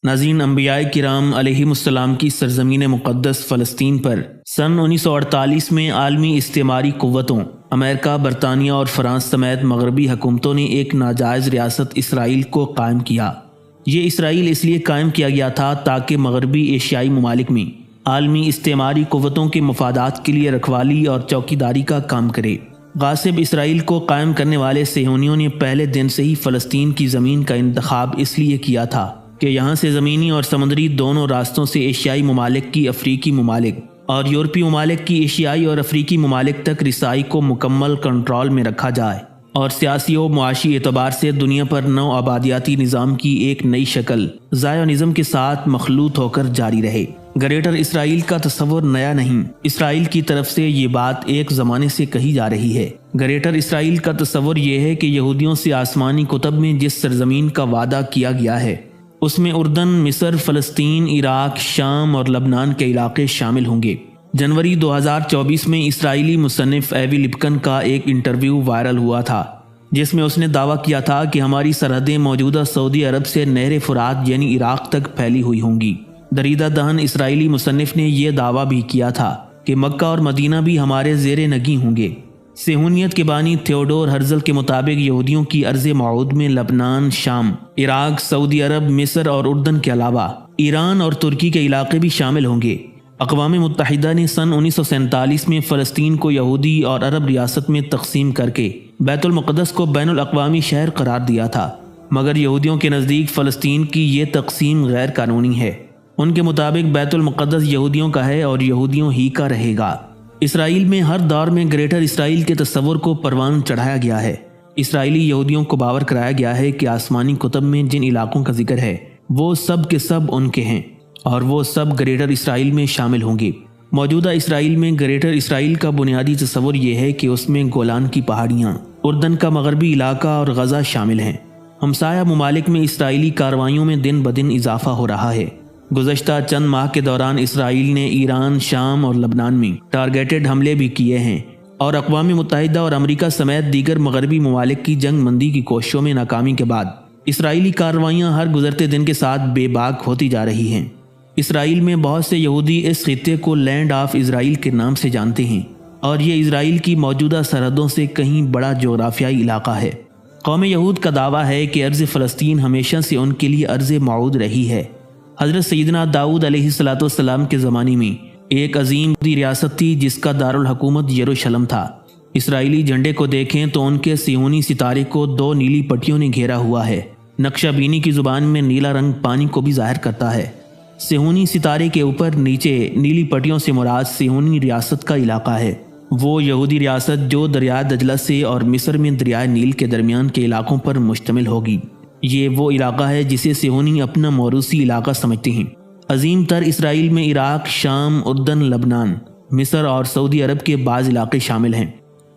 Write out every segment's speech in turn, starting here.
ناظرین، انبیاء کرام علیہم السلام کی سرزمین مقدس فلسطین پر سن 1948 میں عالمی استعماری قوتوں امریکہ، برطانیہ اور فرانس سمیت مغربی حکومتوں نے ایک ناجائز ریاست اسرائیل کو قائم کیا۔ یہ اسرائیل اس لیے قائم کیا گیا تھا تاکہ مغربی ایشیائی ممالک میں عالمی استعماری قوتوں کے مفادات کے لیے رکھوالی اور چوکیداری کا کام کرے۔ غاصب اسرائیل کو قائم کرنے والے صہیونیوں نے پہلے دن سے ہی فلسطین کی زمین کا انتخاب اس لیے کیا تھا کہ یہاں سے زمینی اور سمندری دونوں راستوں سے ایشیائی ممالک کی افریقی ممالک اور یورپی ممالک کی ایشیائی اور افریقی ممالک تک رسائی کو مکمل کنٹرول میں رکھا جائے اور سیاسی و معاشی اعتبار سے دنیا پر نو آبادیاتی نظام کی ایک نئی شکل زائونزم کے ساتھ مخلوط ہو کر جاری رہے۔ گریٹر اسرائیل کا تصور نیا نہیں، اسرائیل کی طرف سے یہ بات ایک زمانے سے کہی جا رہی ہے۔ گریٹر اسرائیل کا تصور یہ ہے کہ یہودیوں سے آسمانی کتب میں جس سرزمین کا وعدہ کیا گیا ہے اس میں اردن، مصر، فلسطین، عراق، شام اور لبنان کے علاقے شامل ہوں گے۔ جنوری 2024 میں اسرائیلی مصنف ایوی لپکن کا ایک انٹرویو وائرل ہوا تھا جس میں اس نے دعویٰ کیا تھا کہ ہماری سرحدیں موجودہ سعودی عرب سے نہر فرات یعنی عراق تک پھیلی ہوئی ہوں گی۔ دریدہ دہن اسرائیلی مصنف نے یہ دعویٰ بھی کیا تھا کہ مکہ اور مدینہ بھی ہمارے زیر نگیں ہوں گے۔ صہیونیت کے بانی تھیوڈور ہرزل کے مطابق یہودیوں کی ارض موعود میں لبنان، شام، عراق، سعودی عرب، مصر اور اردن کے علاوہ ایران اور ترکی کے علاقے بھی شامل ہوں گے۔ اقوام متحدہ نے سن 1947 میں فلسطین کو یہودی اور عرب ریاست میں تقسیم کر کے بیت المقدس کو بین الاقوامی شہر قرار دیا تھا، مگر یہودیوں کے نزدیک فلسطین کی یہ تقسیم غیر قانونی ہے۔ ان کے مطابق بیت المقدس یہودیوں کا ہے اور یہودیوں ہی کا رہے گا۔ اسرائیل میں ہر دور میں گریٹر اسرائیل کے تصور کو پروان چڑھایا گیا ہے۔ اسرائیلی یہودیوں کو باور کرایا گیا ہے کہ آسمانی کتب میں جن علاقوں کا ذکر ہے وہ سب کے سب ان کے ہیں اور وہ سب گریٹر اسرائیل میں شامل ہوں گے۔ موجودہ اسرائیل میں گریٹر اسرائیل کا بنیادی تصور یہ ہے کہ اس میں گولان کی پہاڑیاں، اردن کا مغربی علاقہ اور غزہ شامل ہیں۔ ہمسایہ ممالک میں اسرائیلی کارروائیوں میں دن بدن اضافہ ہو رہا ہے۔ گزشتہ چند ماہ کے دوران اسرائیل نے ایران، شام اور لبنان میں ٹارگیٹڈ حملے بھی کیے ہیں اور اقوام متحدہ اور امریکہ سمیت دیگر مغربی ممالک کی جنگ مندی کی کوششوں میں ناکامی کے بعد اسرائیلی کارروائیاں ہر گزرتے دن کے ساتھ بے باک ہوتی جا رہی ہیں۔ اسرائیل میں بہت سے یہودی اس خطے کو لینڈ آف اسرائیل کے نام سے جانتے ہیں اور یہ اسرائیل کی موجودہ سرحدوں سے کہیں بڑا جغرافیائی علاقہ ہے۔ قوم یہود کا دعویٰ ہے کہ ارض فلسطین ہمیشہ سے ان کے لیے ارض موعود رہی ہے۔ حضرت سیدنا داؤد علیہ السلام کے زمانے میں ایک عظیم ریاست تھی جس کا دارالحکومت یروشلم تھا۔ اسرائیلی جھنڈے کو دیکھیں تو ان کے صہیونی ستارے کو دو نیلی پٹیوں نے گھیرا ہوا ہے۔ نقشہ بینی کی زبان میں نیلا رنگ پانی کو بھی ظاہر کرتا ہے۔ صہیونی ستارے کے اوپر نیچے نیلی پٹیوں سے مراد صہیونی ریاست کا علاقہ ہے۔ وہ یہودی ریاست جو دریائے دجلہ سے اور مصر میں دریائے نیل کے درمیان کے علاقوں پر مشتمل ہوگی۔ یہ وہ علاقہ ہے جسے صہیونی اپنا موروثی علاقہ سمجھتے ہیں۔ عظیم تر اسرائیل میں عراق، شام، اردن، لبنان، مصر اور سعودی عرب کے بعض علاقے شامل ہیں۔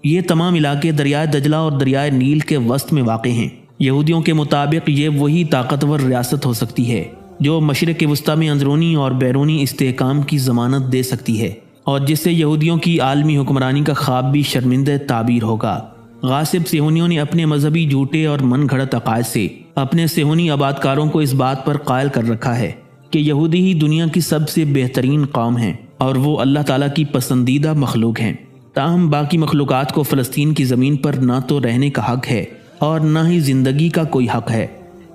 یہ تمام علاقے دریائے دجلہ اور دریائے نیل کے وسط میں واقع ہیں۔ یہودیوں کے مطابق یہ وہی طاقتور ریاست ہو سکتی ہے جو مشرق وسطیٰ میں اندرونی اور بیرونی استحکام کی ضمانت دے سکتی ہے اور جس سے یہودیوں کی عالمی حکمرانی کا خواب بھی شرمندہ تعبیر ہوگا۔ غاصب صہیونیوں نے اپنے مذہبی جھوٹے اور من گھڑت عقائد سے اپنے صہیونی آبادکاروں کو اس بات پر قائل کر رکھا ہے کہ یہودی ہی دنیا کی سب سے بہترین قوم ہیں اور وہ اللہ تعالیٰ کی پسندیدہ مخلوق ہیں۔ تاہم باقی مخلوقات کو فلسطین کی زمین پر نہ تو رہنے کا حق ہے اور نہ ہی زندگی کا کوئی حق ہے۔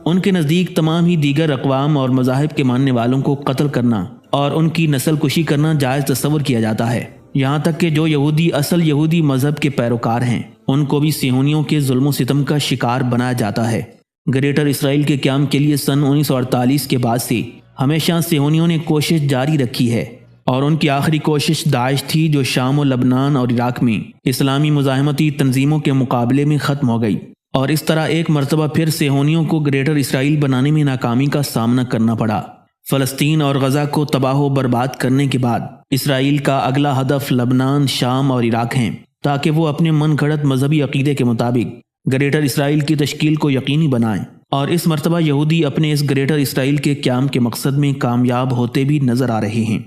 ان کے نزدیک تمام ہی دیگر اقوام اور مذاہب کے ماننے والوں کو قتل کرنا اور ان کی نسل کشی کرنا جائز تصور کیا جاتا ہے، یہاں تک کہ جو یہودی اصل یہودی مذہب کے پیروکار ہیں ان کو بھی صہیونیوں کے ظلم و ستم کا شکار بنایا جاتا ہے۔ گریٹر اسرائیل کے قیام کے لیے سن 1948 کے بعد سے ہمیشہ صہیونیوں نے کوشش جاری رکھی ہے اور ان کی آخری کوشش داعش تھی جو شام و لبنان اور عراق میں اسلامی مزاحمتی تنظیموں کے مقابلے میں ختم ہو گئی، اور اس طرح ایک مرتبہ پھر صہیونیوں کو گریٹر اسرائیل بنانے میں ناکامی کا سامنا کرنا پڑا۔ فلسطین اور غزہ کو تباہ و برباد کرنے کے بعد اسرائیل کا اگلا ہدف لبنان، شام اور عراق ہیں تاکہ وہ اپنے من گھڑت مذہبی عقیدے کے مطابق گریٹر اسرائیل کی تشکیل کو یقینی بنائیں، اور اس مرتبہ یہودی اپنے اس گریٹر اسرائیل کے قیام کے مقصد میں کامیاب ہوتے بھی نظر آ رہے ہیں۔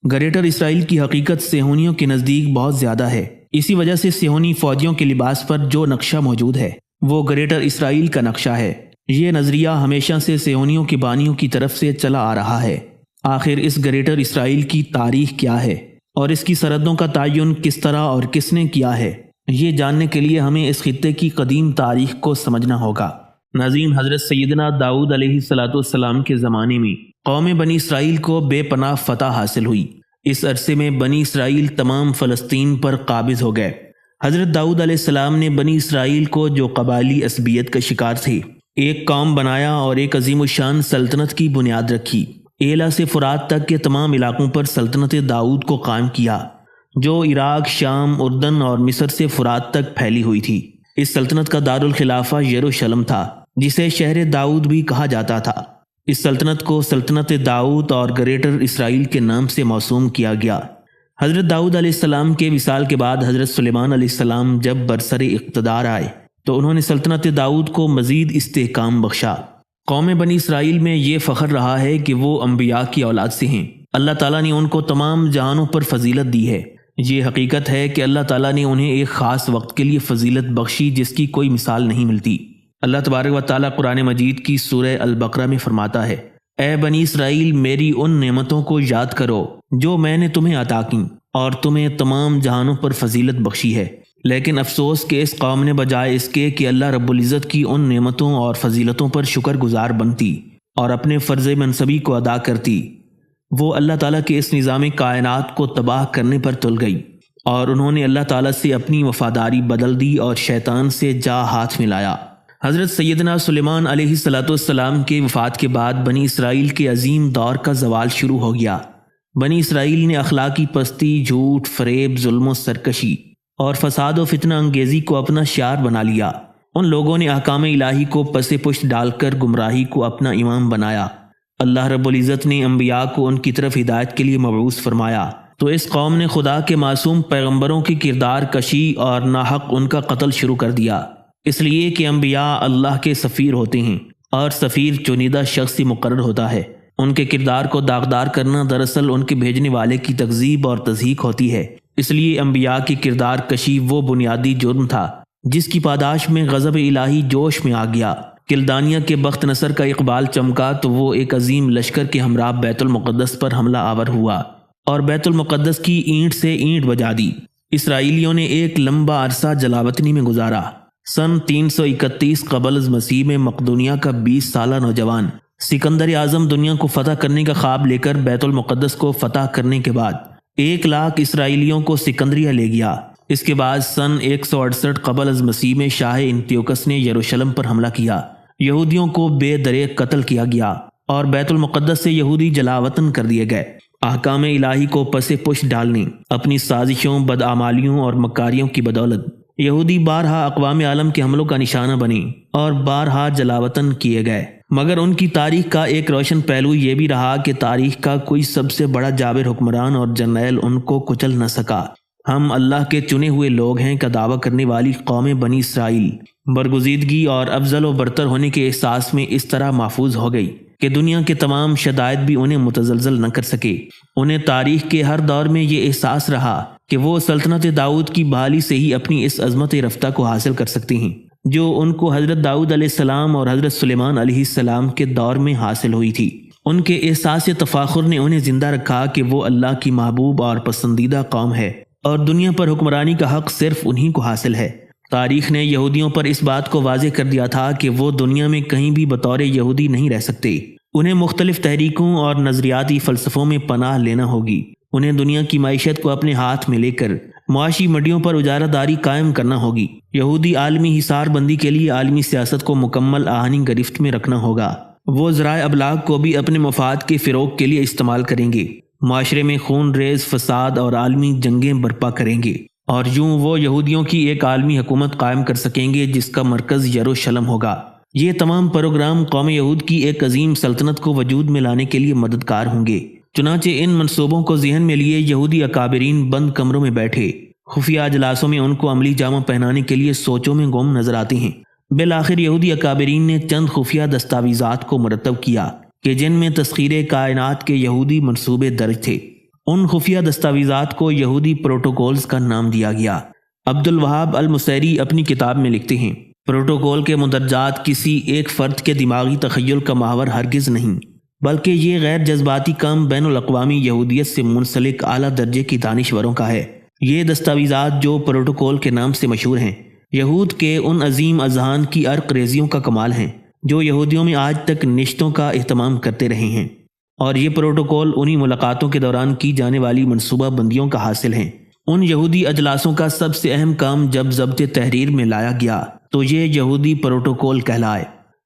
گریٹر اسرائیل کی حقیقت صہیونیوں کے نزدیک بہت زیادہ ہے، اسی وجہ سے صہیونی فوجیوں کے لباس پر جو نقشہ موجود ہے وہ گریٹر اسرائیل کا نقشہ ہے۔ یہ نظریہ ہمیشہ سے صہیونیوں کے بانیوں کی طرف سے چلا آ رہا ہے۔ آخر اس گریٹر اسرائیل کی تاریخ کیا ہے اور اس کی سرحدوں کا تعین کس طرح اور کس نے کیا ہے، یہ جاننے کے لیے ہمیں اس خطے کی قدیم تاریخ کو سمجھنا ہوگا۔ ناظرین، حضرت سیدنا داؤد علیہ السلام کے زمانے میں قوم بنی اسرائیل کو بے پناہ فتح حاصل ہوئی۔ اس عرصے میں بنی اسرائیل تمام فلسطین پر قابض ہو گئے۔ حضرت داؤد علیہ السلام نے بنی اسرائیل کو، جو قبائلی عصبیت کا شکار تھے، ایک قوم بنایا اور ایک عظیم الشان سلطنت کی بنیاد رکھی۔ ایلا سے فرات تک کے تمام علاقوں پر سلطنت داؤد کو قائم کیا، جو عراق، شام، اردن اور مصر سے فرات تک پھیلی ہوئی تھی۔ اس سلطنت کا دارالخلافہ یروشلم تھا، جسے شہر داؤد بھی کہا جاتا تھا۔ اس سلطنت کو سلطنت داؤد اور گریٹر اسرائیل کے نام سے موسوم کیا گیا۔ حضرت داؤد علیہ السلام کے وصال کے بعد حضرت سلیمان علیہ السلام جب برسر اقتدار آئے تو انہوں نے سلطنت داؤد کو مزید استحکام بخشا۔ قوم بنی اسرائیل میں یہ فخر رہا ہے کہ وہ انبیاء کی اولاد سے ہیں۔ اللہ تعالیٰ نے ان کو تمام جہانوں پر فضیلت دی ہے۔ یہ حقیقت ہے کہ اللہ تعالیٰ نے انہیں ایک خاص وقت کے لیے فضیلت بخشی جس کی کوئی مثال نہیں ملتی۔ اللہ تبارک و تعالیٰ قرآن مجید کی سورہ البقرہ میں فرماتا ہے، اے بنی اسرائیل، میری ان نعمتوں کو یاد کرو جو میں نے تمہیں عطا کیں اور تمہیں تمام جہانوں پر فضیلت بخشی ہے۔ لیکن افسوس کہ اس قوم نے بجائے اس کے کہ اللہ رب العزت کی ان نعمتوں اور فضیلتوں پر شکر گزار بنتی اور اپنے فرض منصبی کو ادا کرتی، وہ اللہ تعالیٰ کے اس نظام کائنات کو تباہ کرنے پر تل گئی اور انہوں نے اللہ تعالیٰ سے اپنی وفاداری بدل دی اور شیطان سے جا ہاتھ ملایا۔ حضرت سیدنا سلیمان علیہ السلام کے وفات کے بعد بنی اسرائیل کے عظیم دور کا زوال شروع ہو گیا۔ بنی اسرائیل نے اخلاقی پستی، جھوٹ، فریب، ظلم و سرکشی اور فساد و فتنہ انگیزی کو اپنا شعار بنا لیا۔ ان لوگوں نے احکام الہی کو پس پشت ڈال کر گمراہی کو اپنا امام بنایا۔ اللہ رب العزت نے انبیاء کو ان کی طرف ہدایت کے لیے مبعوث فرمایا، تو اس قوم نے خدا کے معصوم پیغمبروں کی کردار کشی اور ناحق ان کا قتل شروع کر دیا، اس لیے کہ انبیاء اللہ کے سفیر ہوتے ہیں اور سفیر چنیدہ شخص سے مقرر ہوتا ہے۔ ان کے کردار کو داغدار کرنا دراصل ان کے بھیجنے والے کی تکذیب اور تضحیک ہوتی ہے۔ اس لیے انبیاء کی کردار کشی وہ بنیادی جرم تھا جس کی پاداش میں غضب الہی جوش میں آ گیا۔ کلدانیہ کے بخت نصر کا اقبال چمکا تو وہ ایک عظیم لشکر کے ہمراہ بیت المقدس پر حملہ آور ہوا اور بیت المقدس کی اینٹ سے اینٹ بجا دی۔ اسرائیلیوں نے ایک لمبا عرصہ جلاوطنی میں گزارا۔ سن 331 قبل از مسیح میں مقدونیہ کا 20 سالہ نوجوان سکندر اعظم دنیا کو فتح کرنے کا خواب لے کر بیت المقدس کو فتح کرنے کے بعد 1,00,000 اسرائیلیوں کو سکندریہ لے گیا۔ اس کے بعد سن 168 قبل از مسیح میں شاہ انتیوکس نے یروشلم پر حملہ کیا۔ یہودیوں کو بے دریغ قتل کیا گیا اور بیت المقدس سے یہودی جلاوطن کر دیے گئے۔ احکام الہی کو پس پش ڈالنے، اپنی سازشوں، بدعمالیوں اور مکاریوں کی بدولت یہودی بارہا اقوام عالم کے حملوں کا نشانہ بنے اور بارہا جلاوطن کیے گئے۔ مگر ان کی تاریخ کا ایک روشن پہلو یہ بھی رہا کہ تاریخ کا کوئی سب سے بڑا جابر حکمران اور جرنیل ان کو کچل نہ سکا۔ ہم اللہ کے چنے ہوئے لوگ ہیں کا دعویٰ کرنے والی قوم بنی اسرائیل برگزیدگی اور افضل و برتر ہونے کے احساس میں اس طرح محفوظ ہو گئی کہ دنیا کے تمام شدائد بھی انہیں متزلزل نہ کر سکے۔ انہیں تاریخ کے ہر دور میں یہ احساس رہا کہ وہ سلطنت داؤد کی بحالی سے ہی اپنی اس عظمت رفتہ کو حاصل کر سکتے ہیں جو ان کو حضرت داؤد علیہ السلام اور حضرت سلیمان علیہ السلام کے دور میں حاصل ہوئی تھی۔ ان کے احساس تفاخر نے انہیں زندہ رکھا کہ وہ اللہ کی محبوب اور پسندیدہ قوم ہے اور دنیا پر حکمرانی کا حق صرف انہی کو حاصل ہے۔ تاریخ نے یہودیوں پر اس بات کو واضح کر دیا تھا کہ وہ دنیا میں کہیں بھی بطور یہودی نہیں رہ سکتے۔ انہیں مختلف تحریکوں اور نظریاتی فلسفوں میں پناہ لینا ہوگی۔ انہیں دنیا کی معیشت کو اپنے ہاتھ میں لے کر معاشی مڈیوں پر اجارہ داری قائم کرنا ہوگی۔ یہودی عالمی حصار بندی کے لیے عالمی سیاست کو مکمل آہنی گرفت میں رکھنا ہوگا۔ وہ ذرائع ابلاغ کو بھی اپنے مفاد کے فروغ کے لیے استعمال کریں گے، معاشرے میں خون ریز فساد اور عالمی جنگیں برپا کریں گے، اور یوں وہ یہودیوں کی ایک عالمی حکومت قائم کر سکیں گے جس کا مرکز یروشلم ہوگا۔ یہ تمام پروگرام قوم یہود کی ایک عظیم سلطنت کو وجود میں لانے کے لیے مددگار ہوں گے۔ چنانچہ ان منصوبوں کو ذہن میں لیے یہودی اکابرین بند کمروں میں بیٹھے خفیہ اجلاسوں میں ان کو عملی جامہ پہنانے کے لیے سوچوں میں گم نظر آتے ہیں۔ بالآخر یہودی اکابرین نے چند خفیہ دستاویزات کو مرتب کیا کہ جن میں تسخیر کائنات کے یہودی منصوبے درج تھے۔ ان خفیہ دستاویزات کو یہودی پروٹوکولز کا نام دیا گیا۔ عبد الوہاب المسیری اپنی کتاب میں لکھتے ہیں، پروٹوکول کے مندرجات کسی ایک فرد کے دماغی تخیل کا محور ہرگز نہیں، بلکہ یہ غیر جذباتی کام بین الاقوامی یہودیت سے منسلک اعلیٰ درجے کی دانشوروں کا ہے۔ یہ دستاویزات جو پروٹوکول کے نام سے مشہور ہیں، یہود کے ان عظیم اذہان کی عرق ریزیوں کا کمال ہیں جو یہودیوں میں آج تک نشتوں کا اہتمام کرتے رہے ہیں، اور یہ پروٹوکول انہی ملاقاتوں کے دوران کی جانے والی منصوبہ بندیوں کا حاصل ہیں۔ ان یہودی اجلاسوں کا سب سے اہم کام جب ضبط تحریر میں لایا گیا تو یہ یہودی پروٹوکول کہلائے۔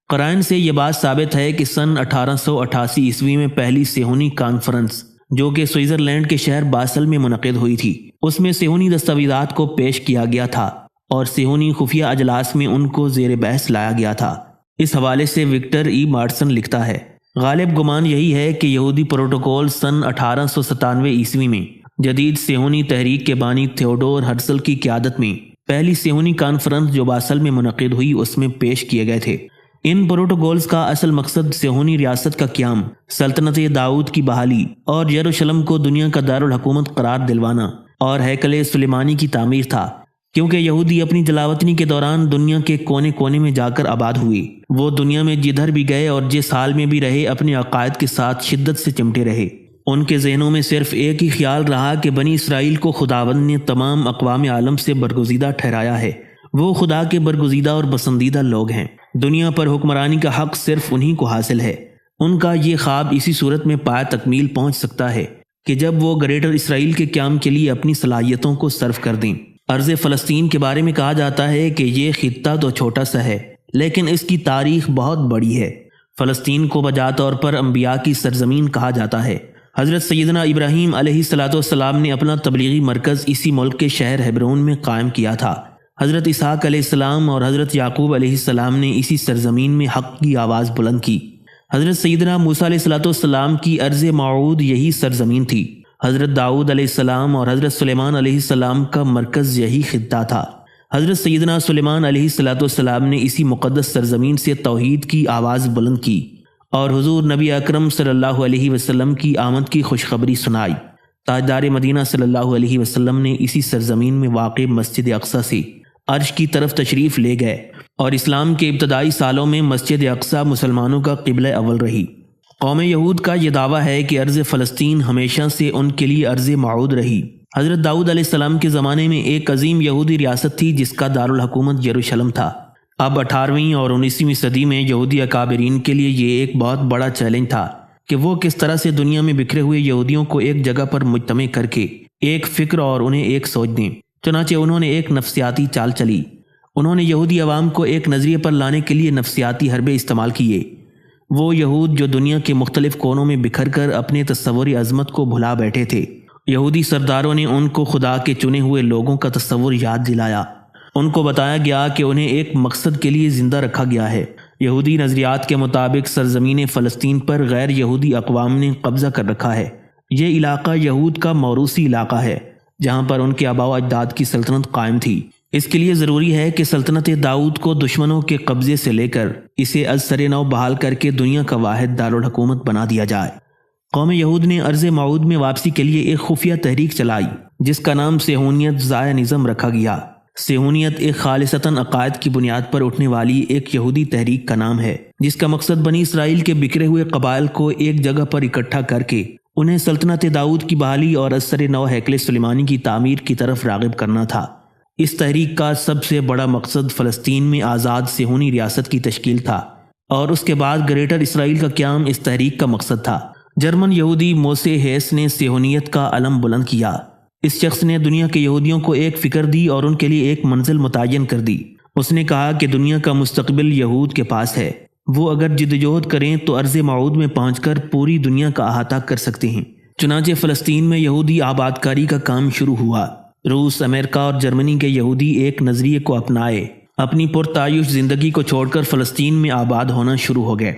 قرائن سے یہ بات ثابت ہے کہ سن 1888 عیسوی میں پہلی صہیونی کانفرنس جو کہ سوئٹزرلینڈ کے شہر باسل میں منعقد ہوئی تھی، اس میں صہیونی دستاویزات کو پیش کیا گیا تھا اور صہیونی خفیہ اجلاس میں ان کو زیر بحث لایا گیا تھا۔ اس حوالے سے وکٹر ای مارٹسن لکھتا ہے، غالب گمان یہی ہے کہ یہودی پروٹوکول سن 1897 عیسوی میں جدید صہیونی تحریک کے بانی تھیوڈور ہرزل کی قیادت میں پہلی صہیونی کانفرنس جو باسل میں منعقد ہوئی اس میں پیش کیے گئے تھے۔ ان پروٹوکولز کا اصل مقصد صہیونی ریاست کا قیام، سلطنت داؤد کی بحالی اور یروشلم کو دنیا کا دارالحکومت قرار دلوانا اور ہیکل سلیمانی کی تعمیر تھا، کیونکہ یہودی اپنی جلاوطنی کے دوران دنیا کے کونے کونے میں جا کر آباد ہوئے۔ وہ دنیا میں جدھر بھی گئے اور جس حال میں بھی رہے اپنے عقائد کے ساتھ شدت سے چمٹے رہے۔ ان کے ذہنوں میں صرف ایک ہی خیال رہا کہ بنی اسرائیل کو خداوند نے تمام اقوام عالم سے برگزیدہ ٹھہرایا ہے، وہ خدا کے برگزیدہ اور پسندیدہ لوگ ہیں، دنیا پر حکمرانی کا حق صرف انہی کو حاصل ہے۔ ان کا یہ خواب اسی صورت میں پایہ تکمیل پہنچ سکتا ہے کہ جب وہ گریٹر اسرائیل کے قیام کے لیے اپنی صلاحیتوں کو صرف کر دیں۔ ارض فلسطین کے بارے میں کہا جاتا ہے کہ یہ خطہ تو چھوٹا سا ہے لیکن اس کی تاریخ بہت بڑی ہے۔ فلسطین کو بجا طور پر انبیاء کی سرزمین کہا جاتا ہے۔ حضرت سیدنا ابراہیم علیہ السلام نے اپنا تبلیغی مرکز اسی ملک کے شہر ہیبرون میں قائم کیا تھا۔ حضرت اسحاق علیہ السلام اور حضرت یعقوب علیہ السلام نے اسی سرزمین میں حق کی آواز بلند کی۔ حضرت سیدنا موسیٰ علیہ السلام کی ارض موعود یہی سرزمین تھی۔ حضرت داؤد علیہ السلام اور حضرت سلیمان علیہ السلام کا مرکز یہی خطہ تھا۔ حضرت سیدنا سلیمان علیہ السلام نے اسی مقدس سرزمین سے توحید کی آواز بلند کی اور حضور نبی اکرم صلی اللہ علیہ وسلم کی آمد کی خوشخبری سنائی۔ تاجدار مدینہ صلی اللہ علیہ وسلم نے اسی سرزمین میں واقع مسجد اقصی سے عرش کی طرف تشریف لے گئے اور اسلام کے ابتدائی سالوں میں مسجد اقصی مسلمانوں کا قبلہ اول رہی۔ قوم یہود کا یہ دعویٰ ہے کہ ارض فلسطین ہمیشہ سے ان کے لیے ارض موعود رہی۔ حضرت داؤد علیہ السلام کے زمانے میں ایک عظیم یہودی ریاست تھی جس کا دارالحکومت یروشلم تھا۔ اب 18ویں اور 19ویں صدی میں یہودی اکابرین کے لیے یہ ایک بہت بڑا چیلنج تھا کہ وہ کس طرح سے دنیا میں بکھرے ہوئے یہودیوں کو ایک جگہ پر مجتمع کر کے ایک فکر اور انہیں ایک سوچ دیں۔ چنانچہ انہوں نے ایک نفسیاتی چال چلی۔ انہوں نے یہودی عوام کو ایک نظریے پر لانے کے لیے نفسیاتی حربے استعمال کیے۔ وہ یہود جو دنیا کے مختلف کونوں میں بکھر کر اپنے تصوری عظمت کو بھلا بیٹھے تھے، یہودی سرداروں نے ان کو خدا کے چنے ہوئے لوگوں کا تصور یاد دلایا۔ ان کو بتایا گیا کہ انہیں ایک مقصد کے لیے زندہ رکھا گیا ہے۔ یہودی نظریات کے مطابق سرزمین فلسطین پر غیر یہودی اقوام نے قبضہ کر رکھا ہے۔ یہ علاقہ یہود کا موروثی علاقہ ہے جہاں پر ان کے آباء و اجداد کی سلطنت قائم تھی۔ اس کے لیے ضروری ہے کہ سلطنت داؤد کو دشمنوں کے قبضے سے لے کر اسے از سر نو بحال کر کے دنیا کا واحد دارالحکومت بنا دیا جائے۔ قوم یہود نے ارض موعود میں واپسی کے لیے ایک خفیہ تحریک چلائی جس کا نام صہیونیت زائنزم رکھا گیا۔ صہیونیت ایک خالصتاً عقائد کی بنیاد پر اٹھنے والی ایک یہودی تحریک کا نام ہے جس کا مقصد بنی اسرائیل کے بکھرے ہوئے قبائل کو ایک جگہ پر اکٹھا کر کے انہیں سلطنت داؤد کی بحالی اور از سر نو ہیکل سلیمانی کی تعمیر کی طرف راغب کرنا تھا۔ اس تحریک کا سب سے بڑا مقصد فلسطین میں آزاد صہیونی ریاست کی تشکیل تھا اور اس کے بعد گریٹر اسرائیل کا قیام اس تحریک کا مقصد تھا۔ جرمن یہودی موسے ہیس نے صہیونیت کا علم بلند کیا۔ اس شخص نے دنیا کے یہودیوں کو ایک فکر دی اور ان کے لیے ایک منزل متعین کر دی۔ اس نے کہا کہ دنیا کا مستقبل یہود کے پاس ہے۔ وہ اگر جدوجہد کریں تو ارض موعود میں پہنچ کر پوری دنیا کا احاطہ کر سکتے ہیں۔ چنانچہ فلسطین میں یہودی آبادکاری کا کام شروع ہوا۔ روس، امریکہ اور جرمنی کے یہودی ایک نظریے کو اپنائے، اپنی پرتعیش زندگی کو چھوڑ کر فلسطین میں آباد ہونا شروع ہو گئے۔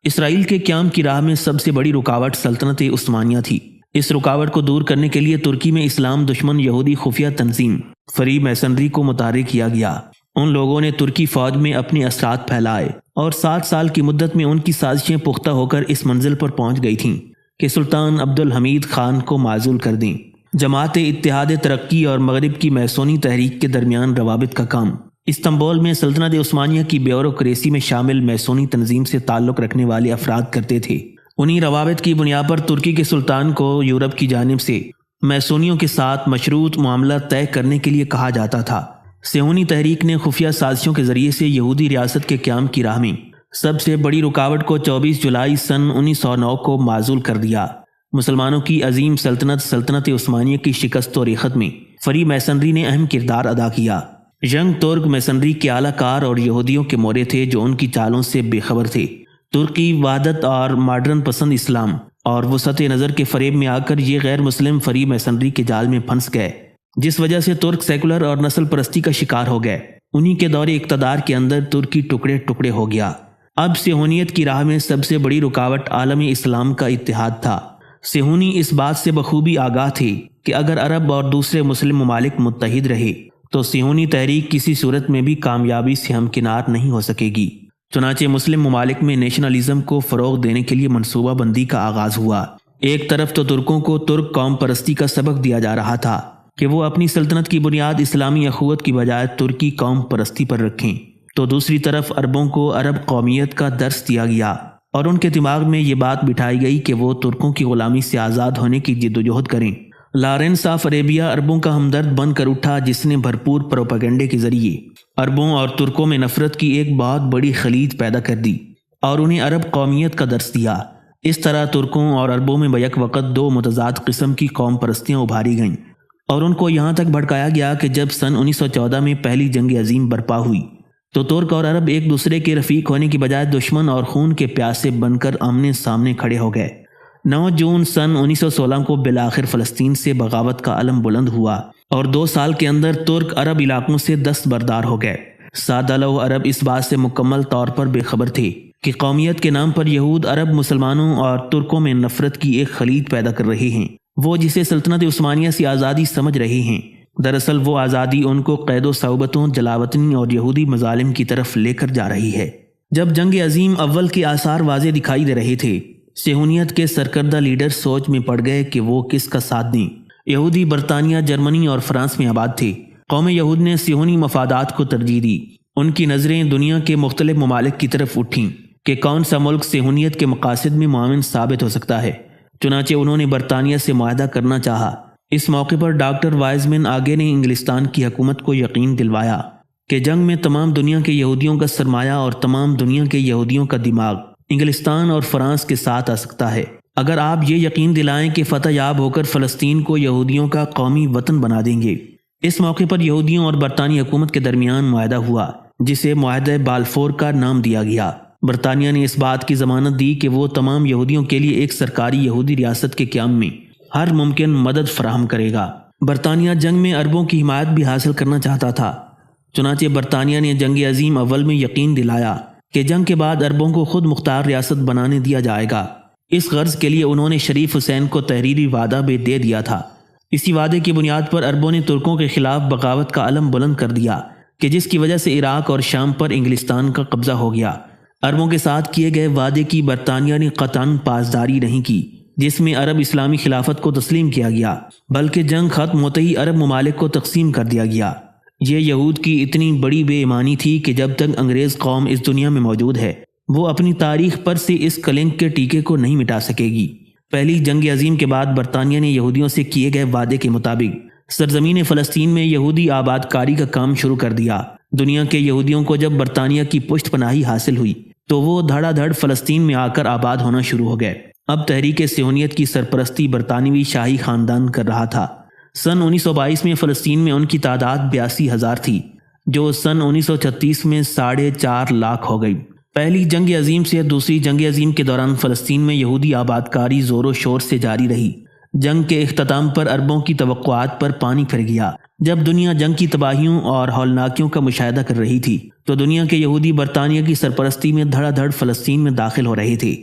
اسرائیل کے قیام کی راہ میں سب سے بڑی رکاوٹ سلطنت عثمانیہ تھی۔ اس رکاوٹ کو دور کرنے کے لیے ترکی میں اسلام دشمن یہودی خفیہ تنظیم فری میسنری کو متحرک کیا گیا۔ ان لوگوں نے ترکی فوج میں اپنے اثرات پھیلائے اور 7 سال کی مدت میں ان کی سازشیں پختہ ہو کر اس منزل پر پہنچ گئی تھیں کہ سلطان عبدالحمید خان کو معزول کر دیں۔ جماعت اتحاد ترقی اور مغرب کی میسونی تحریک کے درمیان روابط کا کام استنبول میں سلطنت عثمانیہ کی بیوروکریسی میں شامل میسونی تنظیم سے تعلق رکھنے والے افراد کرتے تھے۔ انہی روابط کی بنیاد پر ترکی کے سلطان کو یورپ کی جانب سے میسونیوں کے ساتھ مشروط معاملہ طے کرنے کے لیے کہا جاتا تھا۔ صہیونی تحریک نے خفیہ سازشوں کے ذریعے سے یہودی ریاست کے قیام کی راہ میں سب سے بڑی رکاوٹ کو 24 جولائی سن 1909 کو معزول کر دیا۔ مسلمانوں کی عظیم سلطنت عثمانیہ کی شکست و ریخت میں فری میسنری نے اہم کردار ادا کیا۔ ینگ ترک میسنری کے اعلیٰ کار اور یہودیوں کے مورے تھے جو ان کی چالوں سے بے خبر تھے۔ ترکی وحدت اور ماڈرن پسند اسلام اور وسعت نظر کے فریب میں آ کر یہ غیر مسلم فری میسنری کے جال میں پھنس گئے، جس وجہ سے ترک سیکولر اور نسل پرستی کا شکار ہو گئے۔ انہی کے دور اقتدار کے اندر ترکی ٹکڑے ٹکڑے ہو گیا۔ اب صہیونیت کی راہ میں سب سے بڑی رکاوٹ عالم اسلام کا اتحاد تھا۔ صہیونی اس بات سے بخوبی آگاہ تھے کہ اگر عرب اور دوسرے مسلم ممالک متحد رہے تو صہیونی تحریک کسی صورت میں بھی کامیابی سے ہمکنار نہیں ہو سکے گی۔ چنانچہ مسلم ممالک میں نیشنلزم کو فروغ دینے کے لیے منصوبہ بندی کا آغاز ہوا۔ ایک طرف تو ترکوں کو ترک قوم پرستی کا سبق دیا جا رہا تھا کہ وہ اپنی سلطنت کی بنیاد اسلامی اخوت کی بجائے ترکی قوم پرستی پر رکھیں، تو دوسری طرف عربوں کو عرب قومیت کا درس دیا گیا اور ان کے دماغ میں یہ بات بٹھائی گئی کہ وہ ترکوں کی غلامی سے آزاد ہونے کی جدوجہد کریں۔ لارنس آف عربیہ عربوں کا ہمدرد بن کر اٹھا، جس نے بھرپور پروپیگنڈے کے ذریعے عربوں اور ترکوں میں نفرت کی ایک بہت بڑی خلیج پیدا کر دی اور انہیں عرب قومیت کا درس دیا۔ اس طرح ترکوں اور عربوں میں بیک وقت دو متضاد قسم کی قوم پرستیاں ابھاری گئیں اور ان کو یہاں تک بھڑکایا گیا کہ جب سن 1914 میں پہلی جنگ عظیم برپا ہوئی تو ترک اور عرب ایک دوسرے کے رفیق ہونے کی بجائے دشمن اور خون کے پیاسے بن کر آمنے سامنے کھڑے ہو گئے۔ 9 جون سن 1916 کو بالآخر فلسطین سے بغاوت کا علم بلند ہوا اور 2 سال کے اندر ترک عرب علاقوں سے دستبردار ہو گئے۔ سادہ لو عرب اس بات سے مکمل طور پر بے خبر تھے کہ قومیت کے نام پر یہود عرب مسلمانوں اور ترکوں میں نفرت کی ایک خلیج پیدا کر رہے ہیں، وہ جسے سلطنت عثمانیہ سے آزادی سمجھ رہے ہیں۔ دراصل وہ آزادی ان کو قید و صعوبتوں، جلاوطنی اور یہودی مظالم کی طرف لے کر جا رہی ہے۔ جب جنگ عظیم اول کے آثار واضح دکھائی دے رہے تھے، صہیونیت کے سرکردہ لیڈر سوچ میں پڑ گئے کہ وہ کس کا ساتھ دیں۔ یہودی برطانیہ، جرمنی اور فرانس میں آباد تھے۔ قوم یہود نے صہیونی مفادات کو ترجیح دی۔ ان کی نظریں دنیا کے مختلف ممالک کی طرف اٹھیں کہ کون سا ملک صہیونیت کے مقاصد میں معاون ثابت ہو سکتا ہے۔ چنانچہ انہوں نے برطانیہ سے معاہدہ کرنا چاہا۔ اس موقع پر ڈاکٹر وائزمن آگے نے انگلستان کی حکومت کو یقین دلوایا کہ جنگ میں تمام دنیا کے یہودیوں کا سرمایہ اور تمام دنیا کے یہودیوں کا دماغ انگلستان اور فرانس کے ساتھ آ سکتا ہے اگر آپ یہ یقین دلائیں کہ فتح یاب ہو کر فلسطین کو یہودیوں کا قومی وطن بنا دیں گے۔ اس موقع پر یہودیوں اور برطانوی حکومت کے درمیان معاہدہ ہوا، جسے معاہدہ بالفور کا نام دیا گیا۔ برطانیہ نے اس بات کی ضمانت دی کہ وہ تمام یہودیوں کے لیے ایک سرکاری یہودی ریاست کے قیام میں ہر ممکن مدد فراہم کرے گا۔ برطانیہ جنگ میں عربوں کی حمایت بھی حاصل کرنا چاہتا تھا، چنانچہ برطانیہ نے جنگ عظیم اول میں یقین دلایا کہ جنگ کے بعد عربوں کو خود مختار ریاست بنانے دیا جائے گا۔ اس غرض کے لیے انہوں نے شریف حسین کو تحریری وعدہ بھی دے دیا تھا۔ اسی وعدے کی بنیاد پر عربوں نے ترکوں کے خلاف بغاوت کا علم بلند کر دیا کہ جس کی وجہ سے عراق اور شام پر انگلستان کا قبضہ ہو گیا۔ عربوں کے ساتھ کیے گئے وعدے کی برطانیہ نے قطعاً پاسداری نہیں کی، جس میں عرب اسلامی خلافت کو تسلیم کیا گیا، بلکہ جنگ ختم ہوتے ہی عرب ممالک کو تقسیم کر دیا گیا۔ یہ یہود کی اتنی بڑی بے ایمانی تھی کہ جب تک انگریز قوم اس دنیا میں موجود ہے، وہ اپنی تاریخ پر سے اس کلنک کے ٹیکے کو نہیں مٹا سکے گی۔ پہلی جنگ عظیم کے بعد برطانیہ نے یہودیوں سے کیے گئے وعدے کے مطابق سرزمین فلسطین میں یہودی آباد کاری کا کام شروع کر دیا۔ دنیا کے یہودیوں کو جب برطانیہ کی پشت پناہی حاصل ہوئی تو وہ دھڑا دھڑ فلسطین میں آ کر آباد ہونا شروع ہو گئے۔ اب تحریک صہیونیت کی سرپرستی برطانوی شاہی خاندان کر رہا تھا۔ سن 1922 میں فلسطین میں ان کی تعداد 82,000 تھی، جو سن 1936 میں 4.5 لاکھ ہو گئی۔ پہلی جنگ عظیم سے دوسری جنگ عظیم کے دوران فلسطین میں یہودی آباد کاری زور و شور سے جاری رہی۔ جنگ کے اختتام پر عربوں کی توقعات پر پانی پھر گیا۔ جب دنیا جنگ کی تباہیوں اور ہولناکیوں کا مشاہدہ کر رہی تھی تو دنیا کے یہودی برطانیہ کی سرپرستی میں دھڑا دھڑ فلسطین میں داخل ہو رہے تھے۔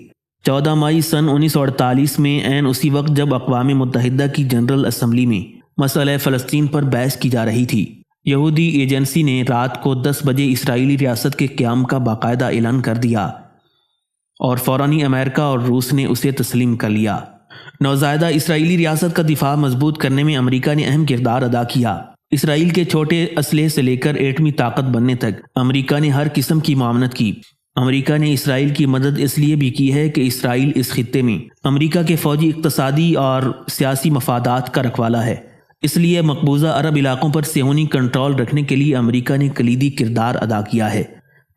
14 مئی سن 1948 میں عین اسی وقت جب اقوام متحدہ کی جنرل اسمبلی میں مسئلہ فلسطین پر بحث کی جا رہی تھی، یہودی ایجنسی نے رات کو 10 بجے اسرائیلی ریاست کے قیام کا باقاعدہ اعلان کر دیا اور فوراً ہی امریکہ اور روس نے اسے تسلیم کر لیا۔ نوزائیدہ اسرائیلی ریاست کا دفاع مضبوط کرنے میں امریکہ نے اہم کردار ادا کیا اسرائیل کے چھوٹے اسلحے سے لے کر ایٹمی طاقت بننے تک امریکہ نے ہر قسم کی معاونت کی۔ امریکہ نے اسرائیل کی مدد اس لیے بھی کی ہے کہ اسرائیل اس خطے میں امریکہ کے فوجی، اقتصادی اور سیاسی مفادات کا رکھوالا ہے۔ اس لیے مقبوضہ عرب علاقوں پر صہیونی کنٹرول رکھنے کے لیے امریکہ نے کلیدی کردار ادا کیا ہے۔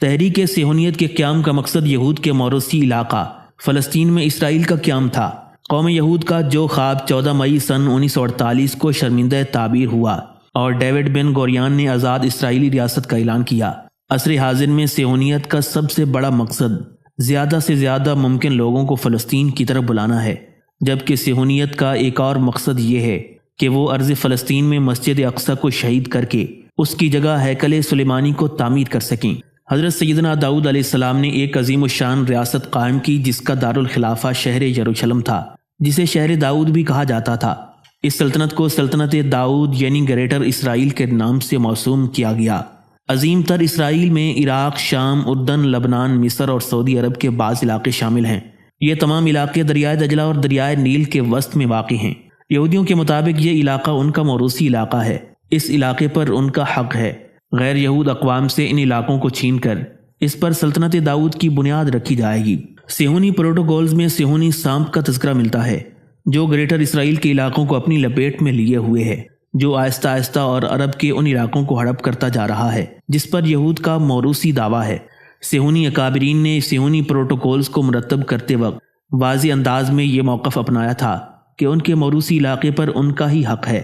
تحریک صہیونیت کے قیام کا مقصد یہود کے موروثی علاقہ فلسطین میں اسرائیل کا قیام تھا۔ قوم یہود کا جو خواب 14 مئی سن 1948 کو شرمندہ تعبیر ہوا اور ڈیوڈ بن گوریان نے آزاد اسرائیلی ریاست کا اعلان کیا۔ عصر حاضر میں صہیونیت کا سب سے بڑا مقصد زیادہ سے زیادہ ممکن لوگوں کو فلسطین کی طرف بلانا ہے، جبکہ صہیونیت کا ایک اور مقصد یہ ہے کہ وہ ارض فلسطین میں مسجد اقصی کو شہید کر کے اس کی جگہ ہیکل سلیمانی کو تعمیر کر سکیں۔ حضرت سیدنا داؤد علیہ السلام نے ایک عظیم الشان ریاست قائم کی جس کا دارالخلافہ شہر یروشلم تھا، جسے شہر داؤد بھی کہا جاتا تھا۔ اس سلطنت کو سلطنت داؤد یعنی گریٹر اسرائیل کے نام سے موسوم کیا گیا۔ عظیم تر اسرائیل میں عراق، شام، اردن، لبنان، مصر اور سعودی عرب کے بعض علاقے شامل ہیں۔ یہ تمام علاقے دریائے دجلہ اور دریائے نیل کے وسط میں واقع ہیں۔ یہودیوں کے مطابق یہ علاقہ ان کا موروثی علاقہ ہے، اس علاقے پر ان کا حق ہے۔ غیر یہود اقوام سے ان علاقوں کو چھین کر اس پر سلطنت داؤد کی بنیاد رکھی جائے گی۔ صہیونی پروٹوکولز میں صہیونی سامپ کا تذکرہ ملتا ہے، جو گریٹر اسرائیل کے علاقوں کو اپنی لپیٹ میں لیے ہوئے ہے، جو آہستہ آہستہ اور عرب کے ان علاقوں کو ہڑپ کرتا جا رہا ہے جس پر یہود کا موروثی دعویٰ ہے۔ صہیونی اکابرین نے صہیونی پروٹوکولز کو مرتب کرتے وقت واضح انداز میں یہ موقف اپنایا تھا کہ ان کے موروثی علاقے پر ان کا ہی حق ہے۔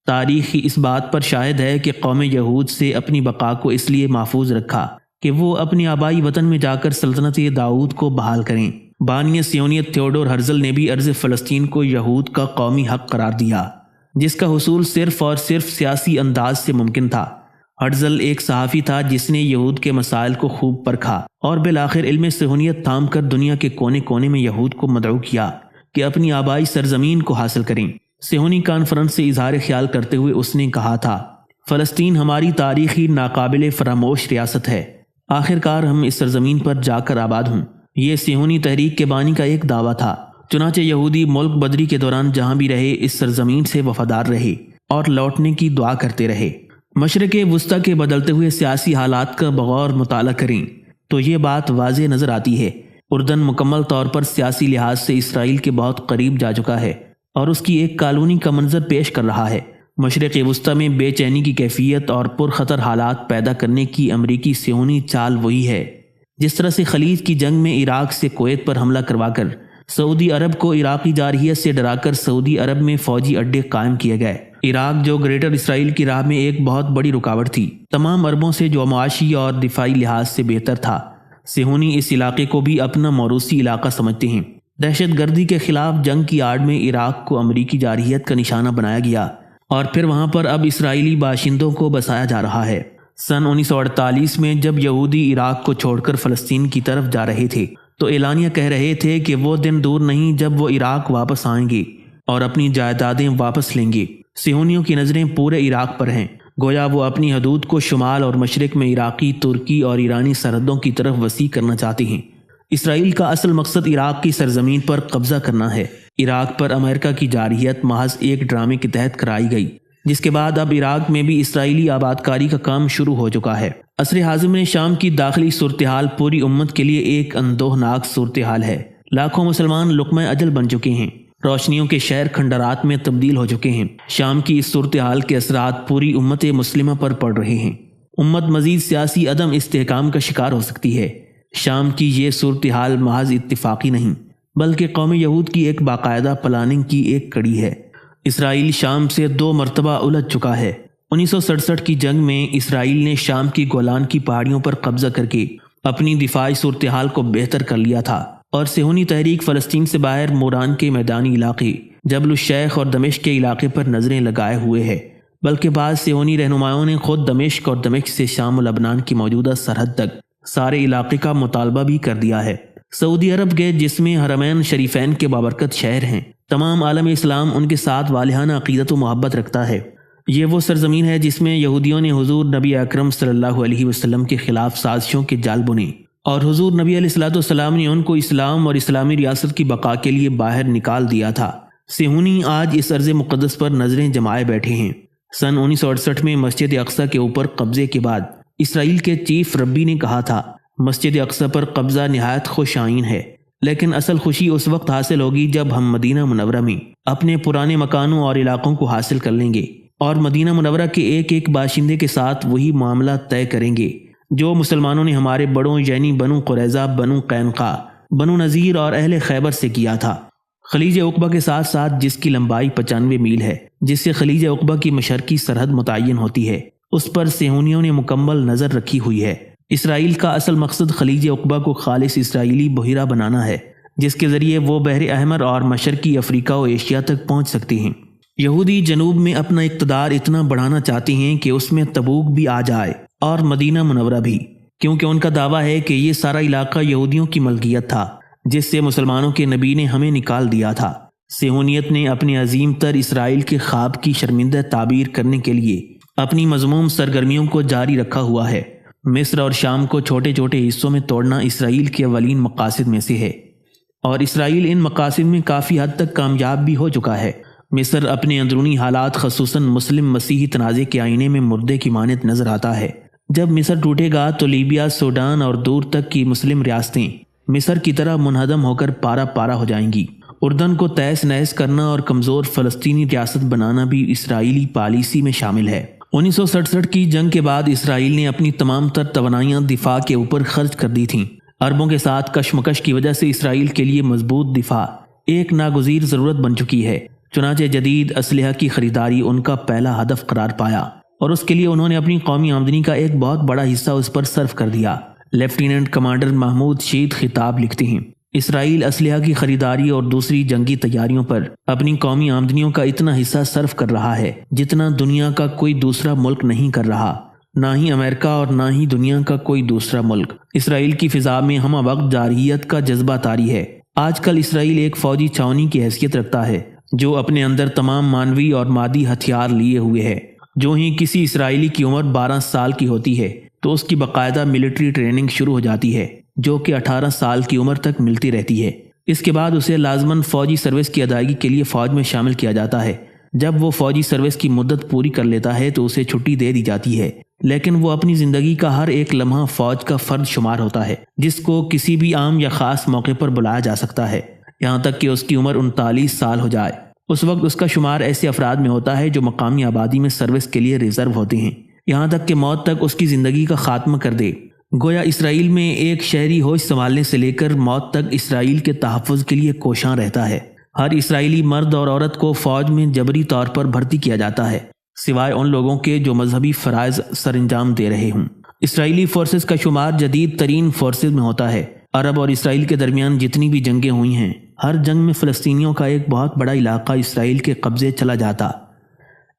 تاریخ اس بات پر شاہد ہے کہ قوم یہود سے اپنی بقا کو اس لیے محفوظ رکھا کہ وہ اپنے آبائی وطن میں جا کر سلطنت داؤد کو بحال کریں۔ بانی صہیونیت تھیوڈور ہرزل نے بھی ارض فلسطین کو یہود کا قومی حق قرار دیا، جس کا حصول صرف اور صرف سیاسی انداز سے ممکن تھا۔ ہرزل ایک صحافی تھا جس نے یہود کے مسائل کو خوب پرکھا اور بالآخر علم صہیونیت تھام کر دنیا کے کونے کونے میں یہود کو مدعو کیا کہ اپنی آبائی سرزمین کو حاصل کریں۔ صہیونی کانفرنس سے اظہار خیال کرتے ہوئے اس نے کہا تھا، فلسطین ہماری تاریخی ناقابل فراموش ریاست ہے، آخر کار ہم اس سرزمین پر جا کر آباد ہوں۔ یہ صہیونی تحریک کے بانی کا ایک دعویٰ تھا۔ چنانچہ یہودی ملک بدری کے دوران جہاں بھی رہے اس سرزمین سے وفادار رہے اور لوٹنے کی دعا کرتے رہے۔ مشرق وسطی کے بدلتے ہوئے سیاسی حالات کا بغور مطالعہ کریں تو یہ بات واضح نظر آتی ہے۔ اردن مکمل طور پر سیاسی لحاظ سے اسرائیل کے بہت قریب جا چکا ہے اور اس کی ایک کالونی کا منظر پیش کر رہا ہے۔ مشرق وسطی میں بے چینی کی کیفیت اور پرخطر حالات پیدا کرنے کی امریکی صہیونی چال وہی ہے جس طرح سے خلیج کی جنگ میں عراق سے کویت پر حملہ کروا کر سعودی عرب کو عراقی جارحیت سے ڈرا کر سعودی عرب میں فوجی اڈے قائم کیے گئے۔ عراق جو گریٹر اسرائیل کی راہ میں ایک بہت بڑی رکاوٹ تھی، تمام عربوں سے جو معاشی اور دفاعی لحاظ سے بہتر تھا۔ صہیونی اس علاقے کو بھی اپنا موروثی علاقہ سمجھتے ہیں۔ دہشت گردی کے خلاف جنگ کی آڑ میں عراق کو امریکی جارحیت کا نشانہ بنایا گیا اور پھر وہاں پر اب اسرائیلی باشندوں کو بسایا جا رہا ہے۔ سن 1948 میں جب یہودی عراق کو چھوڑ کر فلسطین کی طرف جا رہے تھے تو اعلانیہ کہہ رہے تھے کہ وہ دن دور نہیں جب وہ عراق واپس آئیں گے اور اپنی جائیدادیں واپس لیں گے۔ صہیونیوں کی نظریں پورے عراق پر ہیں، گویا وہ اپنی حدود کو شمال اور مشرق میں عراقی، ترکی اور ایرانی سرحدوں کی طرف وسیع کرنا چاہتے ہیں۔ اسرائیل کا اصل مقصد عراق کی سرزمین پر قبضہ کرنا ہے۔ عراق پر امریکہ کی جارحیت محض ایک ڈرامے کے تحت کرائی گئی، جس کے بعد اب عراق میں بھی اسرائیلی آبادکاری کا کام شروع ہو چکا ہے۔ عصر حاضر میں شام کی داخلی صورتحال پوری امت کے لیے ایک اندوہناک صورتحال ہے۔ لاکھوں مسلمان لقمہ اجل بن چکے ہیں، روشنیوں کے شہر کھنڈرات میں تبدیل ہو چکے ہیں۔ شام کی اس صورتحال کے اثرات پوری امت مسلمہ پر پڑ رہے ہیں۔ امت مزید سیاسی عدم استحکام کا شکار ہو سکتی ہے۔ شام کی یہ صورتحال محض اتفاقی نہیں بلکہ قوم یہود کی ایک باقاعدہ پلاننگ کی ایک کڑی ہے۔ اسرائیل شام سے 2 مرتبہ الجھ چکا ہے۔ 1967 کی جنگ میں اسرائیل نے شام کی گولان کی پہاڑیوں پر قبضہ کر کے اپنی دفاعی صورتحال کو بہتر کر لیا تھا، اور صہیونی تحریک فلسطین سے باہر موران کے میدانی علاقے، جبل الشیخ اور دمشق کے علاقے پر نظریں لگائے ہوئے ہے، بلکہ بعض صہیونی رہنماؤں نے خود دمشق اور دمشق سے شام و لبنان کی موجودہ سرحد تک سارے علاقے کا مطالبہ بھی کر دیا ہے۔ سعودی عرب کے جس میں حرمین شریفین کے بابرکت شہر ہیں، تمام عالم اسلام ان کے ساتھ والہانہ عقیدت و محبت رکھتا ہے۔ یہ وہ سرزمین ہے جس میں یہودیوں نے حضور نبی اکرم صلی اللہ علیہ وسلم کے خلاف سازشوں کے جال بنے، اور حضور نبی علیہ الصلوۃ والسلام نے ان کو اسلام اور اسلامی ریاست کی بقا کے لیے باہر نکال دیا تھا۔ صہیونی آج اس ارض مقدس پر نظریں جمائے بیٹھے ہیں۔ سن 1968 میں مسجد اقصی کے اوپر قبضے کے بعد اسرائیل کے چیف ربی نے کہا تھا، مسجد اقصی پر قبضہ نہایت خوش آئین ہے، لیکن اصل خوشی اس وقت حاصل ہوگی جب ہم مدینہ منورہ میں اپنے پرانے مکانوں اور علاقوں کو حاصل کر لیں گے اور مدینہ منورہ کے ایک ایک باشندے کے ساتھ وہی معاملہ طے کریں گے جو مسلمانوں نے ہمارے بڑوں یعنی بنو قریظہ، بنو قینقاع، بنو نذیر اور اہل خیبر سے کیا تھا۔ خلیج عقبہ کے ساتھ ساتھ جس کی لمبائی 95 میل ہے، جس سے خلیج عقبہ کی مشرقی سرحد متعین ہوتی ہے، اس پر صہیونیوں نے مکمل نظر رکھی ہوئی ہے۔ اسرائیل کا اصل مقصد خلیج عقبہ کو خالص اسرائیلی بحیرہ بنانا ہے، جس کے ذریعے وہ بحر احمر اور مشرقی افریقہ و ایشیا تک پہنچ سکتے ہیں۔ یہودی جنوب میں اپنا اقتدار اتنا بڑھانا چاہتے ہیں کہ اس میں تبوک بھی آ جائے اور مدینہ منورہ بھی، کیونکہ ان کا دعویٰ ہے کہ یہ سارا علاقہ یہودیوں کی ملکیت تھا جس سے مسلمانوں کے نبی نے ہمیں نکال دیا تھا۔ صہیونیت نے اپنے عظیم تر اسرائیل کے خواب کی شرمندہ تعبیر کرنے کے لیے اپنی مذموم سرگرمیوں کو جاری رکھا ہوا ہے۔ مصر اور شام کو چھوٹے چھوٹے حصوں میں توڑنا اسرائیل کے اولین مقاصد میں سے ہے، اور اسرائیل ان مقاصد میں کافی حد تک کامیاب بھی ہو چکا ہے۔ مصر اپنے اندرونی حالات خصوصاً مسلم مسیحی تنازع کے آئینے میں مردے کی مانند نظر آتا ہے۔ جب مصر ٹوٹے گا تو لیبیا، سوڈان اور دور تک کی مسلم ریاستیں مصر کی طرح منہدم ہو کر پارا پارا ہو جائیں گی۔ اردن کو تہس نہس کرنا اور کمزور فلسطینی ریاست بنانا بھی اسرائیلی پالیسی میں شامل ہے۔ 1967 کی جنگ کے بعد اسرائیل نے اپنی تمام تر توانائیاں دفاع کے اوپر خرچ کر دی تھیں۔ عربوں کے ساتھ کشمکش کی وجہ سے اسرائیل کے لیے مضبوط دفاع ایک ناگزیر ضرورت بن چکی ہے، چنانچہ جدید اسلحہ کی خریداری ان کا پہلا ہدف قرار پایا، اور اس کے لیے انہوں نے اپنی قومی آمدنی کا ایک بہت بڑا حصہ اس پر صرف کر دیا۔ لیفٹیننٹ کمانڈر محمود شید خطاب لکھتے ہیں، اسرائیل اسلحہ کی خریداری اور دوسری جنگی تیاریوں پر اپنی قومی آمدنیوں کا اتنا حصہ صرف کر رہا ہے جتنا دنیا کا کوئی دوسرا ملک نہیں کر رہا، نہ ہی امریکہ اور نہ ہی دنیا کا کوئی دوسرا ملک۔ اسرائیل کی فضا میں ہمہ وقت جارحیت کا جذبہ طاری ہے۔ آج کل اسرائیل ایک فوجی چھاونی کی حیثیت رکھتا ہے جو اپنے اندر تمام مانوی اور مادی ہتھیار لیے ہوئے ہے۔ جو ہی کسی اسرائیلی کی عمر 12 سال کی ہوتی ہے تو اس کی باقاعدہ ملٹری ٹریننگ شروع ہو جاتی ہے، جو کہ 18 سال کی عمر تک ملتی رہتی ہے۔ اس کے بعد اسے لازماً فوجی سروس کی ادائیگی کے لیے فوج میں شامل کیا جاتا ہے۔ جب وہ فوجی سروس کی مدت پوری کر لیتا ہے تو اسے چھٹی دے دی جاتی ہے، لیکن وہ اپنی زندگی کا ہر ایک لمحہ فوج کا فرد شمار ہوتا ہے، جس کو کسی بھی عام یا خاص موقع پر بلایا جا سکتا ہے، یہاں تک کہ اس کی عمر 39 سال ہو جائے۔ اس وقت اس کا شمار ایسے افراد میں ہوتا ہے جو مقامی آبادی میں سروس کے لیے ریزرو ہوتے ہیں، یہاں تک کہ موت تک اس کی زندگی کا خاتمہ کر دے۔ گویا اسرائیل میں ایک شہری ہوش سنبھالنے سے لے کر موت تک اسرائیل کے تحفظ کے لیے کوشاں رہتا ہے۔ ہر اسرائیلی مرد اور عورت کو فوج میں جبری طور پر بھرتی کیا جاتا ہے، سوائے ان لوگوں کے جو مذہبی فرائض سر انجام دے رہے ہوں۔ اسرائیلی فورسز کا شمار جدید ترین فورسز میں ہوتا ہے۔ عرب اور اسرائیل کے درمیان جتنی بھی جنگیں ہوئی ہیں، ہر جنگ میں فلسطینیوں کا ایک بہت بڑا علاقہ اسرائیل کے قبضے چلا جاتا۔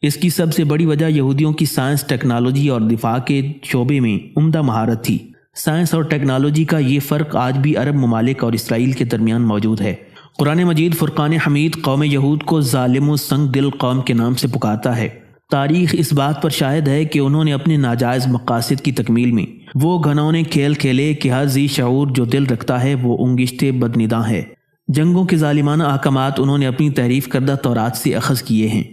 اس کی سب سے بڑی وجہ یہودیوں کی سائنس، ٹیکنالوجی اور دفاع کے شعبے میں عمدہ مہارت تھی۔ سائنس اور ٹیکنالوجی کا یہ فرق آج بھی عرب ممالک اور اسرائیل کے درمیان موجود ہے۔ قرآن مجید فرقان حمید قوم یہود کو ظالم و سنگ دل قوم کے نام سے پکارتا ہے۔ تاریخ اس بات پر شاہد ہے کہ انہوں نے اپنے ناجائز مقاصد کی تکمیل میں وہ گھنونے کھیل کھیلے کہ ہر ذی شعور جو دل رکھتا ہے وہ انگشتے بدنداں ہے۔ جنگوں کے ظالمانہ احکامات انہوں نے اپنی تحریف کردہ تورات سے اخذ کیے ہیں۔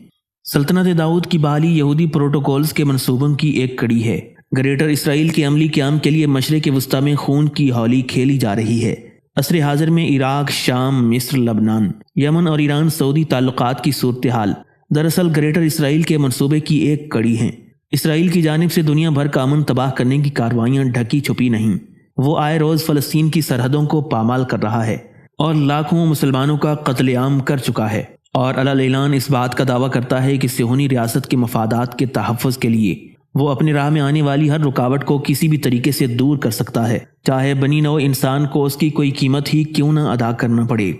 سلطنت داؤد کی بحالی یہودی پروٹوکولز کے منصوبوں کی ایک کڑی ہے۔ گریٹر اسرائیل کے عملی قیام کے لیے مشرق وسطیٰ میں خون کی ہولی کھیلی جا رہی ہے۔ عصر حاضر میں عراق، شام، مصر، لبنان، یمن اور ایران سعودی تعلقات کی صورتحال دراصل گریٹر اسرائیل کے منصوبے کی ایک کڑی ہیں۔ اسرائیل کی جانب سے دنیا بھر کا امن تباہ کرنے کی کارروائیاں ڈھکی چھپی نہیں، وہ آئے روز فلسطین کی سرحدوں کو پامال کر رہا ہے اور لاکھوں مسلمانوں کا قتل عام کر چکا ہے، اور علی اعلان اس بات کا دعویٰ کرتا ہے کہ صہیونی ریاست کے مفادات کے تحفظ کے لیے وہ اپنے راہ میں آنے والی ہر رکاوٹ کو کسی بھی طریقے سے دور کر سکتا ہے، چاہے بنی نوع انسان کو اس کی کوئی قیمت ہی کیوں نہ ادا کرنا پڑے۔